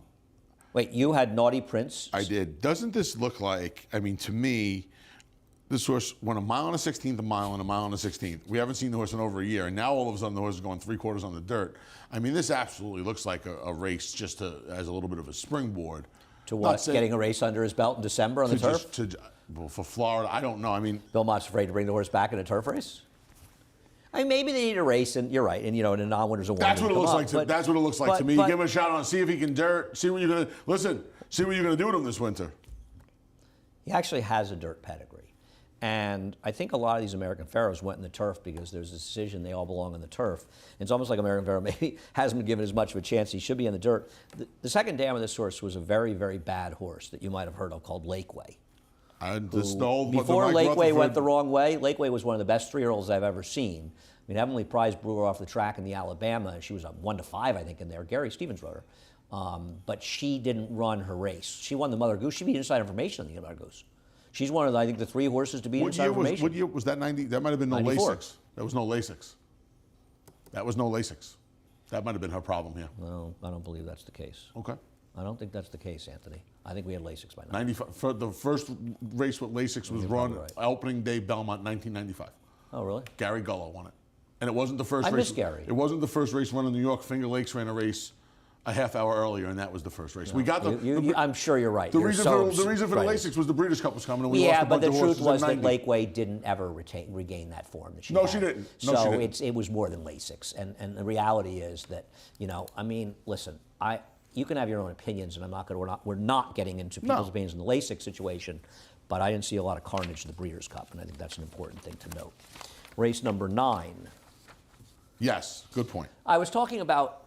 Speaker 1: Wait, you had Naughty Prince?
Speaker 2: I did. Doesn't this look like? I mean, to me, this horse went 1 mile and a 16th, a mile and a mile and a 16th. We haven't seen the horse in over a year, and now all of a sudden the horse is going 3/4 on the dirt. I mean, this absolutely looks like a race just as a little bit of a springboard.
Speaker 1: To what? Getting a race under his belt in December on the turf?
Speaker 2: Well, for Florida, I don't know. I mean,
Speaker 1: Bill Mott's afraid to bring the horse back in a turf race? I mean, maybe they need a race, and you're right. And in a non-winners award.
Speaker 2: That's what it looks like. That's what it looks like to me. You give him a shot on, see if he can dirt. See what you're gonna listen. See what you're gonna do with him this winter.
Speaker 1: He actually has a dirt pedigree, and I think a lot of these American Pharaohs went in the turf because there's a decision they all belong in the turf. It's almost like American Pharaoh maybe hasn't been given as much of a chance. He should be in the dirt. The second dam of this horse was a very, very bad horse that you might have heard of called Lakeway. Before Lakeway went the wrong way, Lakeway was one of the best 3-year-olds I've ever seen. I mean, Heavenly Prize blew her off the track in the Alabama. She was a 1-5, I think, in there. Gary Stevens rode her. But she didn't run her race. She won the Mother Goose. She beat Inside Information on the Mother Goose. She's one of, I think, the 3 horses to beat Inside Information.
Speaker 2: What year was that? 90? That might have been no
Speaker 1: 94.
Speaker 2: Lasix. That was no Lasix. That was no Lasix. That might have been her problem here.
Speaker 1: No, I don't believe that's the case.
Speaker 2: Okay.
Speaker 1: I don't think that's the case, Anthony. I think we had Lasix by now.
Speaker 2: 95. For the first race with Lasix was run opening day Belmont, 1995.
Speaker 1: Oh, really?
Speaker 2: Gary Gullo won it. And it wasn't the first race.
Speaker 1: I miss Gary.
Speaker 2: It wasn't the first race run in New York. Finger Lakes ran a race a half hour earlier, and that was the first race. We got
Speaker 1: I'm sure you're right.
Speaker 2: The reason for the Lasix was the Breeders' Cup was coming, and we lost a
Speaker 1: but
Speaker 2: bunch
Speaker 1: the
Speaker 2: of
Speaker 1: truth
Speaker 2: horses
Speaker 1: was
Speaker 2: in
Speaker 1: that
Speaker 2: 90.
Speaker 1: Lakeway didn't ever regain that form that she
Speaker 2: No,
Speaker 1: had.
Speaker 2: she didn't. No,
Speaker 1: so
Speaker 2: she didn't.
Speaker 1: it was more than Lasix, and the reality is that listen, you can have your own opinions, and we're not getting into people's opinions in the Lasix situation, but I didn't see a lot of carnage in the Breeders' Cup, and I think that's an important thing to note. Race number 9.
Speaker 2: Yes, good point.
Speaker 1: I was talking about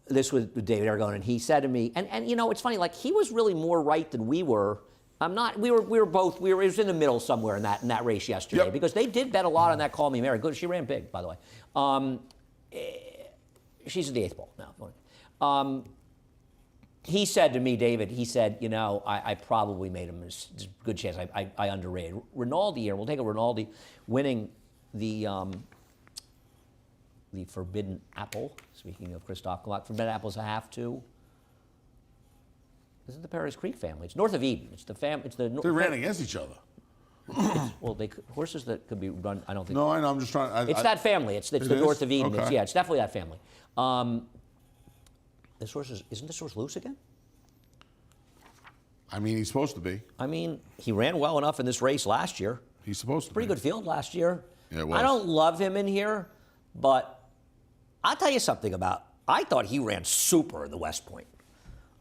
Speaker 1: this with David Aragon, and he said to me, and it's funny, like he was really more right than we were. I'm not. We were both. It was in the middle somewhere in that race yesterday because they did bet a lot on that Call Me Mary. Good, she ran big, by the way. She's in the 8th ball now. He said to me, David, he said, I probably made a good chance. I underrated Rinaldi here. We'll take a Rinaldi winning the Forbidden Apple. Speaking of Christophe Clark, Forbidden Apple's a half to. This is the Paris Creek family. It's north of Eden. It's the
Speaker 2: They ran against each other.
Speaker 1: Well, horses that could be run. I don't think.
Speaker 2: No, I know. I'm just trying.
Speaker 1: It's that family. It's the north of Eden.
Speaker 2: Okay.
Speaker 1: It's definitely that family. This horse isn't this horse loose again?
Speaker 2: I mean, he's supposed to be.
Speaker 1: I mean, he ran well enough in this race last year.
Speaker 2: He's supposed to
Speaker 1: Pretty
Speaker 2: be.
Speaker 1: good field last year.
Speaker 2: Yeah, it was.
Speaker 1: I don't love him in here, but I'll tell you something I thought he ran super in the West Point.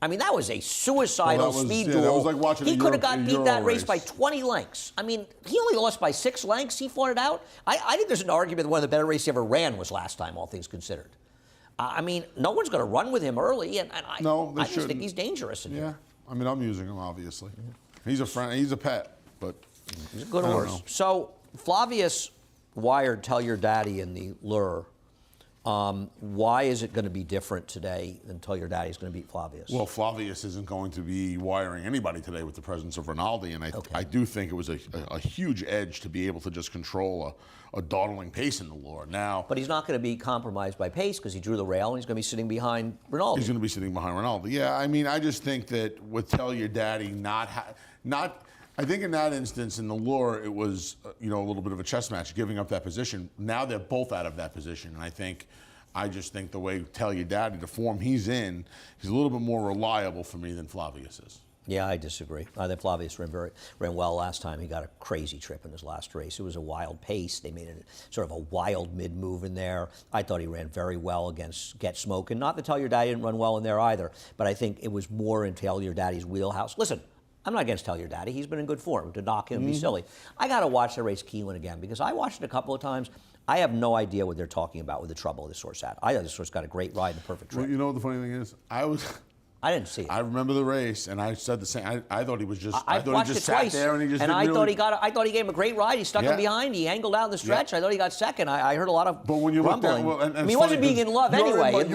Speaker 1: I mean, that was a suicidal speed duel.
Speaker 2: That was like watching
Speaker 1: he could have beat
Speaker 2: Euro
Speaker 1: that race
Speaker 2: race
Speaker 1: by 20 lengths. I mean, he only lost by 6 lengths. He fought it out. I think there's an argument that one of the better races he ever ran was last time, all things considered. I mean, no one's going to run with him early, and I just think he's dangerous in here.
Speaker 2: I mean, I'm using him, obviously. He's a friend. He's a pet, but
Speaker 1: he's a good horse. So Flavius wired Tell Your Daddy in the Lure. Why is it going to be different today than Tell Your Daddy's going to beat Flavius?
Speaker 2: Well, Flavius isn't going to be wiring anybody today with the presence of Rinaldi, and I do think it was a huge edge to be able to just control a dawdling pace in the Lure. Now,
Speaker 1: but he's not going to be compromised by pace because he drew the rail and he's going to be sitting behind Rinaldi.
Speaker 2: He's going to be sitting behind Rinaldi. Yeah, I mean, I just think that with Tell Your Daddy I think in that instance, in the Lure, it was a little bit of a chess match, giving up that position. Now they're both out of that position, and I just think the way Tell Your Daddy, the form he's in, he's a little bit more reliable for me than Flavius is.
Speaker 1: Yeah, I disagree. I think Flavius ran well last time. He got a crazy trip in his last race. It was a wild pace. They made it sort of a wild mid-move in there. I thought he ran very well against Get Smoke, and not that Tell Your Daddy didn't run well in there either, but I think it was more in Tell Your Daddy's wheelhouse. Listen, I'm not against Tell Your Daddy. He's been in good form. To knock him would be silly. I got to watch the race Keeneland again because I watched it a couple of times. I have no idea what they're talking about with the trouble this horse had. I thought this horse got a great ride and a perfect trip.
Speaker 2: Well, you know what the funny thing is?
Speaker 1: I didn't see it.
Speaker 2: I remember the race, and I said the same. I thought he was just.
Speaker 1: I watched it twice,
Speaker 2: there and he just.
Speaker 1: And
Speaker 2: I
Speaker 1: thought he gave him a great ride. He stuck him behind. He angled out in the stretch. I thought he got second. I heard a lot of.
Speaker 2: But when you look
Speaker 1: rumbling.
Speaker 2: at,
Speaker 1: I mean, he wasn't being in love anyway.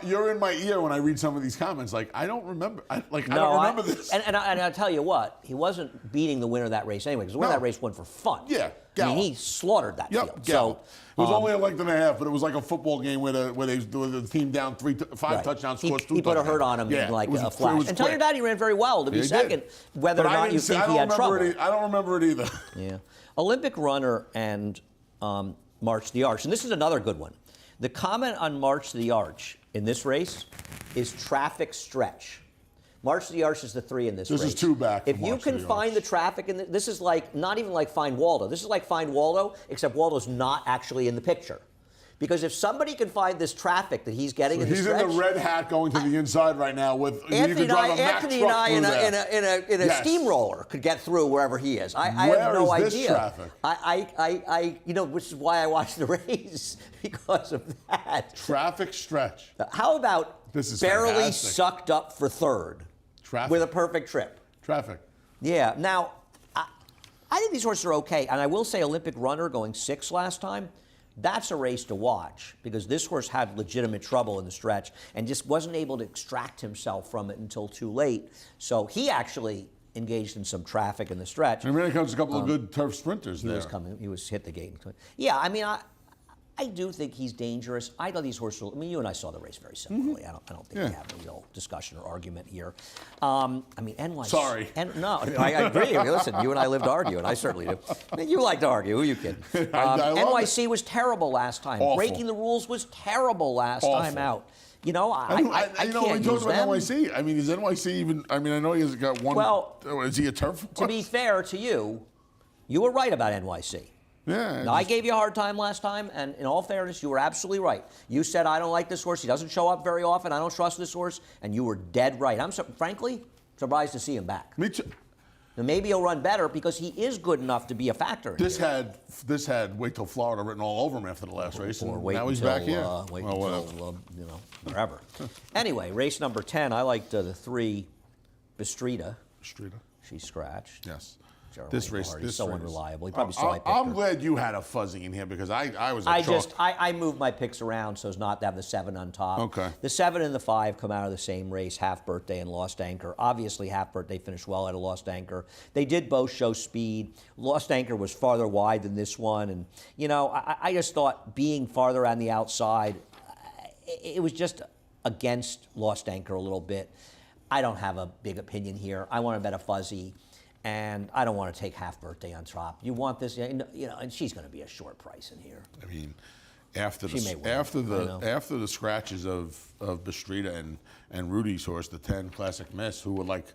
Speaker 2: You're in my ear when I read some of these comments. Like I don't remember. I don't remember this.
Speaker 1: And I'll tell you what, he wasn't beating the winner of that race anyway because the winner of that race won for fun.
Speaker 2: Yeah,
Speaker 1: I mean, he slaughtered that field.
Speaker 2: So. It was only a length and a half, but it was like a football game where the team down 5 touchdowns, scores 2 touchdowns.
Speaker 1: He put a hurt on him in like a flash. And Tell Your Daddy ran very well to be second, whether or not you think he had trouble.
Speaker 2: I don't remember it either.
Speaker 1: Yeah. Olympic Runner and March to the Arch. And this is another good one. The comment on March to the Arch in this race is traffic stretch. March to the Arch is the 3 in this race.
Speaker 2: This is 2 back.
Speaker 1: If you can find the traffic, this is like not even like Find Waldo. This is like Find Waldo, except Waldo's not actually in the picture. Because if somebody can find this traffic that he's getting in the stretch,
Speaker 2: he's in the red hat going to the inside right now with
Speaker 1: Anthony and I in a steamroller could get through wherever he is. I have no idea.
Speaker 2: This traffic?
Speaker 1: Which is why I watched the race because of that.
Speaker 2: Traffic stretch.
Speaker 1: How about barely
Speaker 2: fantastic.
Speaker 1: Sucked up for third?
Speaker 2: Traffic.
Speaker 1: With a perfect trip.
Speaker 2: Traffic.
Speaker 1: Yeah. Now, I think these horses are okay. And I will say Olympic Runner going 6 last time, that's a race to watch because this horse had legitimate trouble in the stretch and just wasn't able to extract himself from it until too late. So he actually engaged in some traffic in the stretch.
Speaker 2: And really comes a couple of good turf sprinters there.
Speaker 1: He was hit the gate. Yeah, I mean, I I do think he's dangerous. I thought these horses. I mean, you and I saw the race very similarly. I don't think we have a real discussion or argument here. I mean, NYC.
Speaker 2: Sorry.
Speaker 1: No, I agree. I mean, listen, you and I live to argue, and I certainly do. I mean, you like to argue. Who are you kidding?
Speaker 2: I love
Speaker 1: NYC was terrible last time.
Speaker 2: Awful.
Speaker 1: Breaking the rules was terrible last time out. You know, I
Speaker 2: you know,
Speaker 1: can't
Speaker 2: we talked
Speaker 1: use
Speaker 2: about
Speaker 1: them.
Speaker 2: NYC. I mean, is NYC even? I mean, I know he's got one.
Speaker 1: Well,
Speaker 2: is he a turf horse?
Speaker 1: To be fair to you, you were right about NYC.
Speaker 2: Yeah.
Speaker 1: Now, I gave you a hard time last time, and in all fairness, you were absolutely right. You said, I don't like this horse. He doesn't show up very often. I don't trust this horse. And you were dead right. I'm, frankly, surprised to see him back.
Speaker 2: Me too.
Speaker 1: Now, maybe he'll run better because he is good enough to be a factor.
Speaker 2: This had wait till Florida written all over him after the last race,
Speaker 1: Or
Speaker 2: and
Speaker 1: wait
Speaker 2: now he's
Speaker 1: until,
Speaker 2: back here.
Speaker 1: Wait
Speaker 2: Well,
Speaker 1: until, you know, wherever. Anyway, race number 10, I liked the 3, Bistrita.
Speaker 2: Streeter.
Speaker 1: She scratched.
Speaker 2: Yes.
Speaker 1: Gerald
Speaker 2: This
Speaker 1: Wayne
Speaker 2: race,
Speaker 1: Hardy,
Speaker 2: this
Speaker 1: so
Speaker 2: race.
Speaker 1: unreliable. He probably saw I picked
Speaker 2: I'm
Speaker 1: her.
Speaker 2: glad you had a fuzzy in here because I was.
Speaker 1: I moved my picks around so as not to have the 7 on top.
Speaker 2: Okay.
Speaker 1: The 7 and the 5 come out of the same race, Half Birthday and Lost Anchor. Obviously, Half Birthday finished well at a Lost Anchor. They did both show speed. Lost Anchor was farther wide than this one, and you know, I just thought being farther on the outside, it was just against Lost Anchor a little bit. I don't have a big opinion here. I want to bet a fuzzy. And I don't want to take Half Birthday on top. You want this, you know, and she's going to be a short price in here.
Speaker 2: I mean, after
Speaker 1: She may win.
Speaker 2: after the scratches of Bistrita and Rudy's horse, the 10 Classic Miss, who would like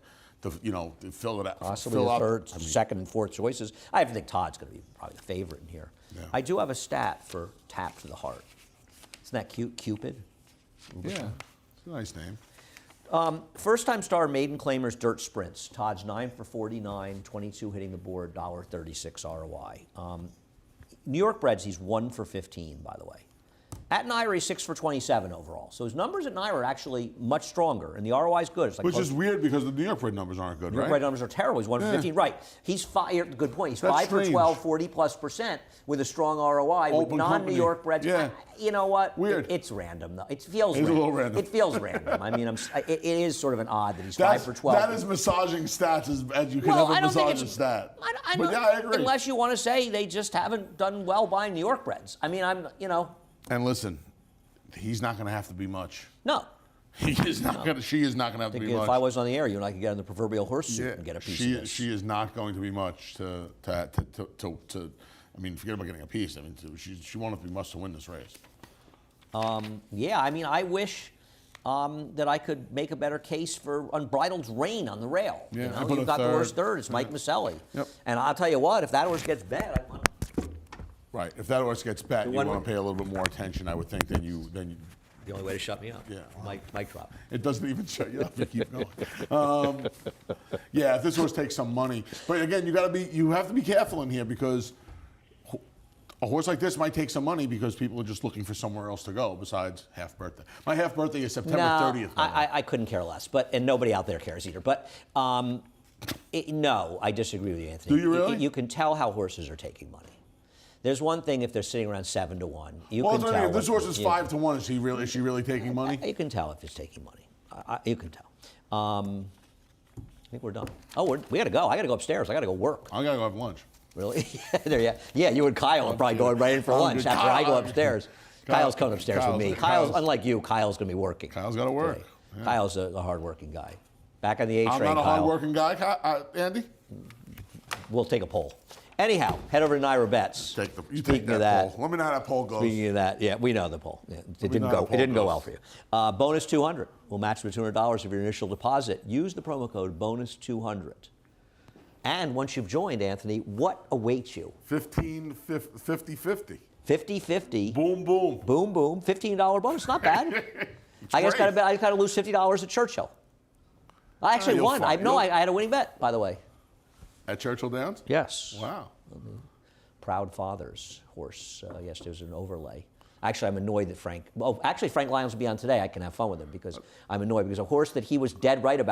Speaker 2: to fill it out,
Speaker 1: Possibly
Speaker 2: fill
Speaker 1: the
Speaker 2: out.
Speaker 1: third,
Speaker 2: I mean,
Speaker 1: second, and fourth choices. I think Todd's going to be probably the favorite in here.
Speaker 2: Yeah.
Speaker 1: I do have a stat for Tap to the Heart. Isn't that cute? Cupid?
Speaker 2: yeah, it's a nice name.
Speaker 1: First-time star maiden claimers dirt sprints. Todd's 9 for 49, 22 hitting the board, $1.36 ROI. New York breds, he's 1 for 15, by the way. At NYRA, he's 6 for 27 overall. So his numbers at NYRA are actually much stronger, and the ROI is good. It's like
Speaker 2: Which is weird because the New York bred numbers aren't good,
Speaker 1: New York
Speaker 2: right?
Speaker 1: bred numbers are terrible. He's 1 for 15. Right. He's 5. Good point. He's
Speaker 2: That's
Speaker 1: 5 for
Speaker 2: strange.
Speaker 1: 12, 40+% with a strong ROI. With
Speaker 2: Open
Speaker 1: non-New
Speaker 2: company.
Speaker 1: York breds,
Speaker 2: Yeah.
Speaker 1: you know what?
Speaker 2: Weird.
Speaker 1: It's random though. It feels
Speaker 2: It's a
Speaker 1: random.
Speaker 2: little random.
Speaker 1: It feels random. I mean, it is sort of an odd that he's 5 for 12.
Speaker 2: That is massaging stats as you can
Speaker 1: Well,
Speaker 2: ever
Speaker 1: I don't think
Speaker 2: massage a
Speaker 1: it's.
Speaker 2: stat.
Speaker 1: I
Speaker 2: But
Speaker 1: don't,
Speaker 2: yeah, I agree.
Speaker 1: Unless you want to say they just haven't done well buying New York breds. I mean,
Speaker 2: And listen, he's not going to have to be much.
Speaker 1: no.
Speaker 2: He is not going to. She is not going to have to be
Speaker 1: If
Speaker 2: much.
Speaker 1: I was on the air, you and I could get in the proverbial horse suit and get a piece of this.
Speaker 2: She is not going to be much to. I mean, forget about getting a piece. I mean, she won't have to be much to win this race.
Speaker 1: Yeah, I mean, I wish that I could make a better case for Unbridled's Reign on the rail.
Speaker 2: Yeah,
Speaker 1: you
Speaker 2: I
Speaker 1: know,
Speaker 2: put
Speaker 1: you've
Speaker 2: a
Speaker 1: got the
Speaker 2: third.
Speaker 1: horse third. It's Mike Maselli.
Speaker 2: Yep.
Speaker 1: And I'll tell you what, if that horse gets bad, I want.
Speaker 2: Right. If that horse gets bet, you
Speaker 1: one
Speaker 2: want
Speaker 1: would-
Speaker 2: to pay a little bit more attention, I would think, than you.
Speaker 1: The only way to shut me up.
Speaker 2: Yeah.
Speaker 1: Mic drop.
Speaker 2: It doesn't even shut you up. You keep going. Yeah, if this horse takes some money, but again, you have to be careful in here because a horse like this might take some money because people are just looking for somewhere else to go besides Half Birthday. My Half Birthday is September 30th.
Speaker 1: I couldn't care less, and nobody out there cares either. But no, I disagree with you, Anthony.
Speaker 2: Do you really?
Speaker 1: You can tell how horses are taking money. There's one thing if they're sitting around 7 to 1. You
Speaker 2: Well,
Speaker 1: can
Speaker 2: that's what I
Speaker 1: tell.
Speaker 2: mean. If this
Speaker 1: what-
Speaker 2: horse is
Speaker 1: you-
Speaker 2: 5 to 1. Is she really taking money?
Speaker 1: You can tell if it's taking money. You can tell. I think we're done. Oh, we got to go. I got to go upstairs. I got to go work.
Speaker 2: I gotta go have lunch.
Speaker 1: Really? Yeah, you and Kyle are probably going right in for lunch
Speaker 2: good.
Speaker 1: after I go
Speaker 2: Kyle-
Speaker 1: upstairs. Kyle's coming upstairs with me. Kyle's, unlike you, Kyle's going to be working.
Speaker 2: Kyle's got to work.
Speaker 1: today.
Speaker 2: Yeah.
Speaker 1: Kyle's a hardworking guy. Back on the A
Speaker 2: I'm
Speaker 1: train,
Speaker 2: not a
Speaker 1: Kyle.
Speaker 2: hardworking guy, Andy.
Speaker 1: We'll take a poll. Anyhow, head over to Naira Bets.
Speaker 2: You
Speaker 1: Speaking
Speaker 2: take
Speaker 1: of that,
Speaker 2: poll. Let me know how that poll goes.
Speaker 1: Speaking of that, yeah, we know the poll. Yeah, it didn't
Speaker 2: know how
Speaker 1: go.
Speaker 2: the
Speaker 1: It
Speaker 2: poll
Speaker 1: didn't go
Speaker 2: goes.
Speaker 1: well for you. Bonus 200. We'll match with $200 of your initial deposit. Use the promo code bonus 200. And once you've joined, Anthony, what awaits you?
Speaker 2: 50-50.
Speaker 1: 50-50.
Speaker 2: Boom, boom.
Speaker 1: Boom, boom. $15 bonus. Not bad. I just got to lose $50 at Churchill. I actually
Speaker 2: you'll
Speaker 1: won.
Speaker 2: find-
Speaker 1: I had a winning bet, by the way.
Speaker 2: At Churchill Downs?
Speaker 1: Yes.
Speaker 2: Wow.
Speaker 1: Proud Fathers horse. Yes, there's an overlay. Actually, I'm annoyed that Frank Lyons will be on today. I can have fun with him because I'm annoyed because a horse that he was dead right about.